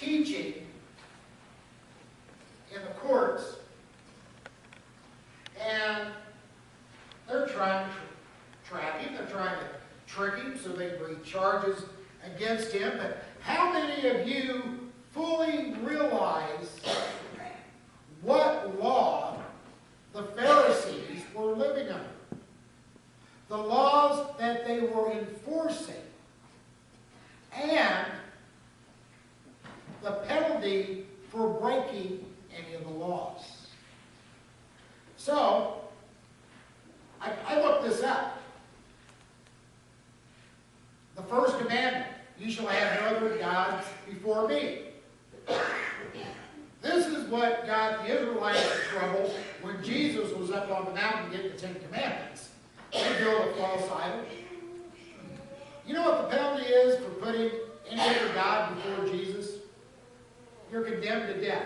teaching in the courts, and they're trying to trap him, they're trying to trick him so they bring charges against him. But how many of you fully realize what law the Pharisees were living under? The laws that they were enforcing, and the penalty for breaking any of the laws. So, I looked this up. The first commandment, you shall have no other gods before me. This is what got the Israelites in trouble when Jesus was up on the mountain getting the 10 Commandments. They built a false idol. You know what the penalty is for putting any other God before Jesus? You're condemned to death.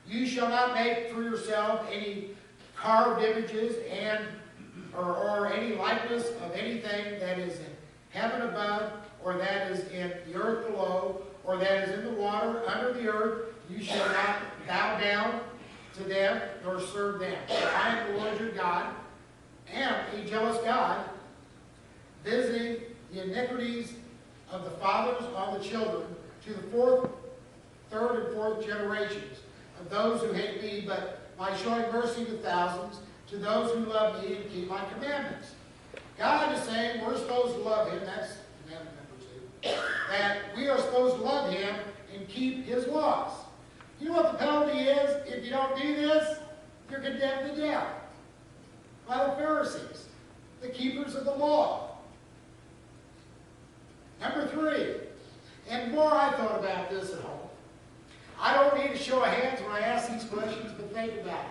You shall not make for yourself any carved images or any likeness of anything that is in heaven above, or that is in the earth below, or that is in the water under the earth. You shall not bow down to them nor serve them. For I am the Lord your God, am a jealous God, visiting the iniquities of the fathers on the children to the third and fourth generations of those who hate me, but by showing mercy to thousands, to those who love me and keep my commandments. God is saying we're supposed to love him. That's commandment number 2. That we are supposed to love him and keep his laws. You know what the penalty is if you don't do this? You're condemned to death by the Pharisees, the keepers of the law. Number 3, and more I thought about this at home. I don't need a show of hands when I ask these questions, but think about it.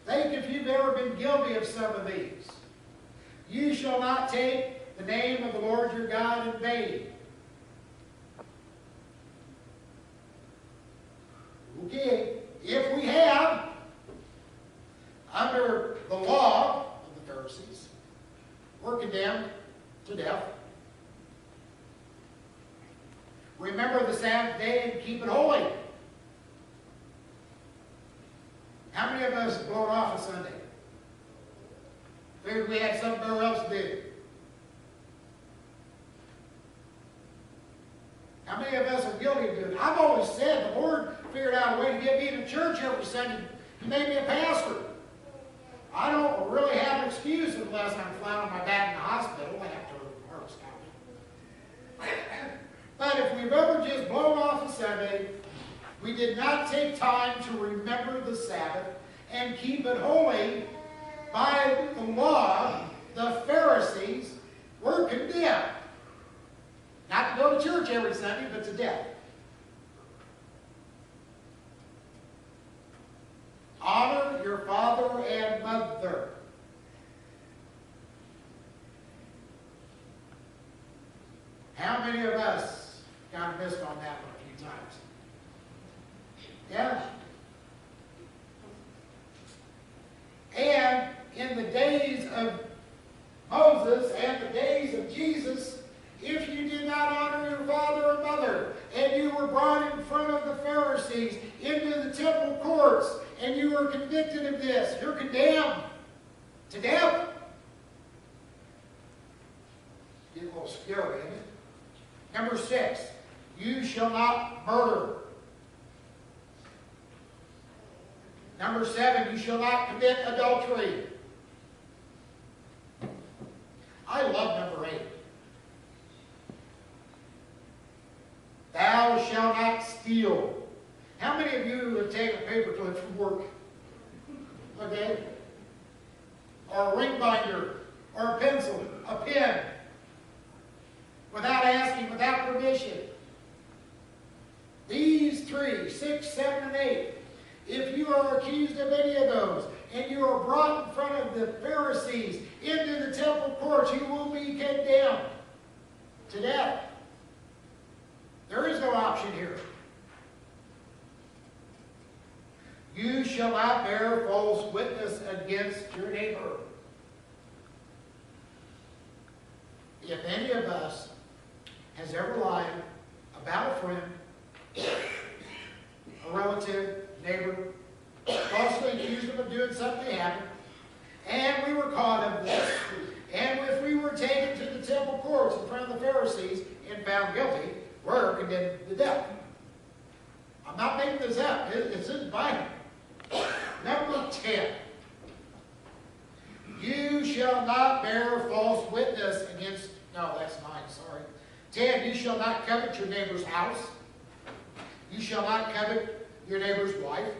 Think if you've ever been guilty of some of these. You shall not take the name of the Lord your God in vain. Okay, if we have, under the law of the Pharisees, we're condemned to death. Remember the Sabbath day and keep it holy. How many of us have blown off a Sunday? Figured we had something else to do. How many of us are guilty of doing it? I've always said the Lord figured out a way to get me to church every Sunday. He made me a pastor. I don't really have an excuse unless I'm flat on my back in the hospital after a heart stop. But if we've ever just blown off a Sunday, we did not take time to remember the Sabbath and keep it holy by the law, the Pharisees were condemned. Not to go to church every Sunday, but to death. Honor your father and mother. How many of us got missed on that one a few times? Yeah. And in the days of Moses and the days of Jesus, if you did not honor your father and mother, and you were brought in front of the Pharisees into the temple courts, and you were convicted of this, you're condemned to death. Get a little scary, isn't it? Number 6, you shall not murder. Number 7, you shall not commit adultery. I love number 8. Thou shalt not steal. How many of you have taken a paper clip from work? Okay? Or a ring binder, or a pencil, a pen, without asking, without permission. These 3, 6, 7, and 8. If you are accused of any of those, and you are brought in front of the Pharisees into the temple courts, you will be condemned to death. There is no option here. You shall not bear false witness against your neighbor. If any of us has ever lied about a friend, a relative, neighbor, falsely accused them of doing something they haven't, and we were caught of this, and if we were taken to the temple courts in front of the Pharisees and found guilty, we're condemned to death. I'm not making this up. It's in the Bible. Number 10. You shall not bear false witness against... No, that's 9, sorry. 10. You shall not covet your neighbor's house. You shall not covet your neighbor's wife,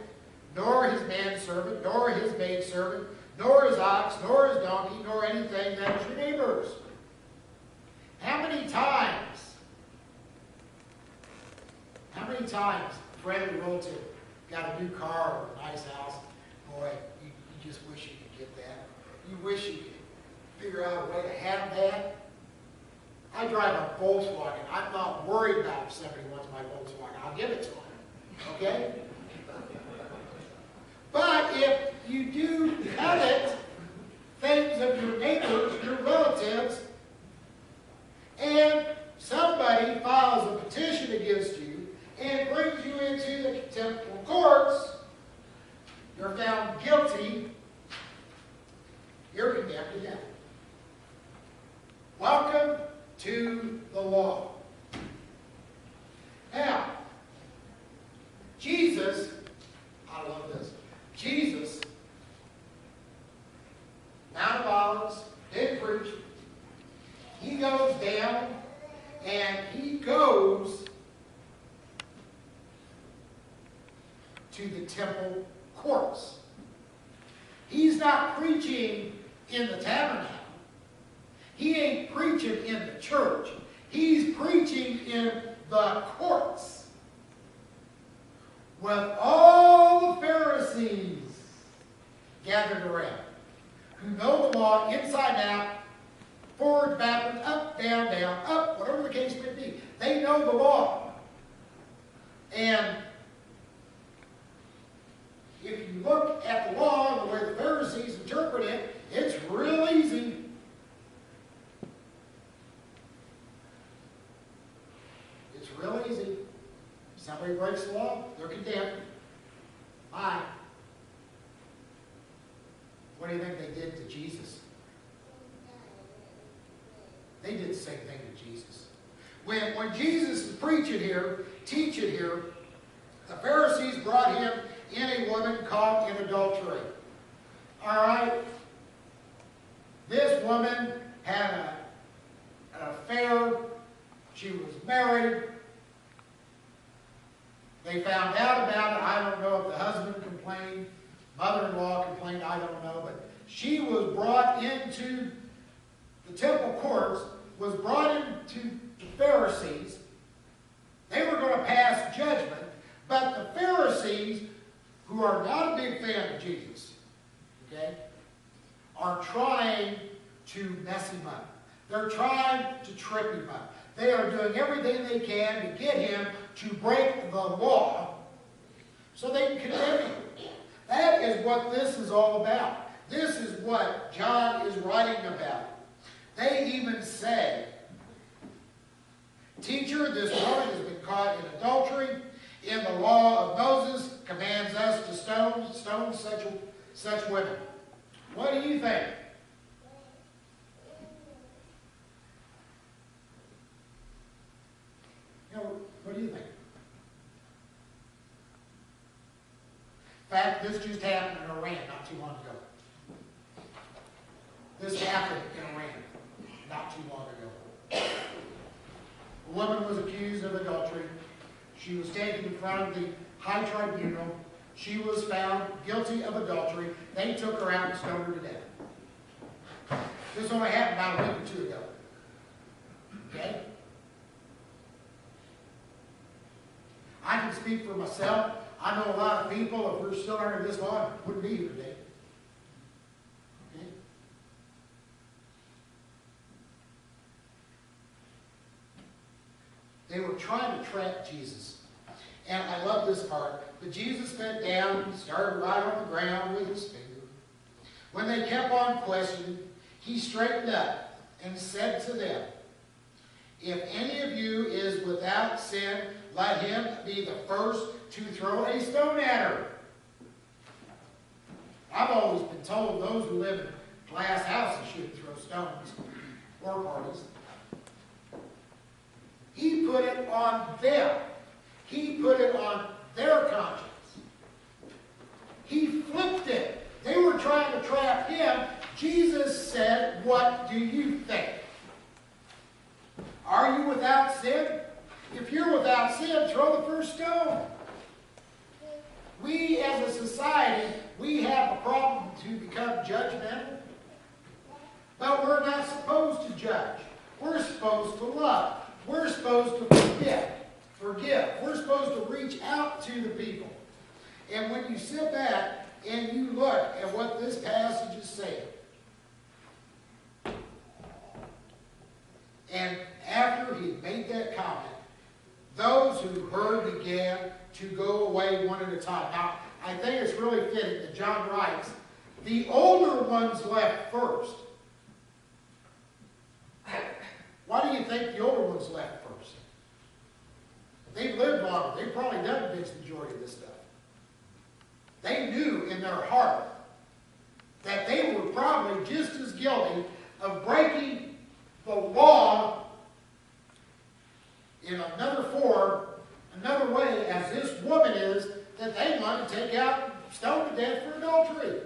nor his manservant, nor his maidservant, nor his ox, nor his donkey, nor anything that is your neighbor's. How many times a friend or relative got a new car or a nice house? Boy, you just wish you could get that. You wish you could figure out a way to have that. I drive a Volkswagen. I'm not worried about if somebody wants my Volkswagen. I'll give it to them. Okay? But if you do covet things of your neighbors, your relatives, and somebody files a petition against you and brings you into the temple courts, you're found guilty, you're condemned to death. Welcome to the law. Now, Jesus, I love this, Jesus, Mount of Olives, did preach. He goes down and he goes to the temple courts. He's not preaching in the tabernacle. He ain't preaching in the church. He's preaching in the courts with all the Pharisees gathered around who know the law inside out, forward, backward, up, down, up, whatever the case may be. They know the law. And if you look at the law and the way the Pharisees interpret it, it's real easy. It's real easy. If somebody breaks the law, they're condemned. Bye. What do you think they did to Jesus? They did the same thing to Jesus. When Jesus is preaching here, teaching here, the Pharisees brought him in a woman caught in adultery. All right? This woman had an affair. She was married. They found out about it. I don't know if the husband complained, mother-in-law complained, I don't know. But she was brought into the temple courts, was brought into the Pharisees. They were going to pass judgment. But the Pharisees, who are not a big fan of Jesus, okay, are trying to mess him up. They're trying to trip him up. They are doing everything they can to get him to break the law so they can condemn him. That is what this is all about. This is what John is writing about. They even say, "Teacher, this woman has been caught in adultery. In the law of Moses commands us to stone such women." What do you think? What do you think? In fact, this just happened in Iran not too long ago. This happened in Iran not too long ago. A woman was accused of adultery. She was taken in front of the high tribunal. She was found guilty of adultery. They took her out and stoned her to death. This only happened about a week or two ago. Okay? I can speak for myself. I know a lot of people, if we're still under this law, wouldn't be here today. Okay? They were trying to trap Jesus. And I love this part. But Jesus bent down and started right on the ground with his finger. When they kept on questioning, he straightened up and said to them, "If any of you is without sin, let him be the first to throw a stone at her. I've always been told those who live in glass houses shouldn't throw stones or parties. He put it on them. He put it on their conscience. He flipped it. They were trying to trap him. Jesus said, what do you think? Are you without sin? If you're without sin, throw the first stone. We as a society, we have a problem to become judgmental. But we're not supposed to judge. We're supposed to love. We're supposed to forgive. We're supposed to reach out to the people. And when you sit back and you look at what this passage is saying, and after he made that comment, those who heard began to go away one at a time. Now, I think it's really fitting that John writes, the older ones left first. Why do you think the older ones left first? They've lived longer. They've probably done the vast majority of this stuff. They knew in their heart that they were probably just as guilty of breaking the law in another form, another way, as this woman is, that they want to take out, stone to death for adultery.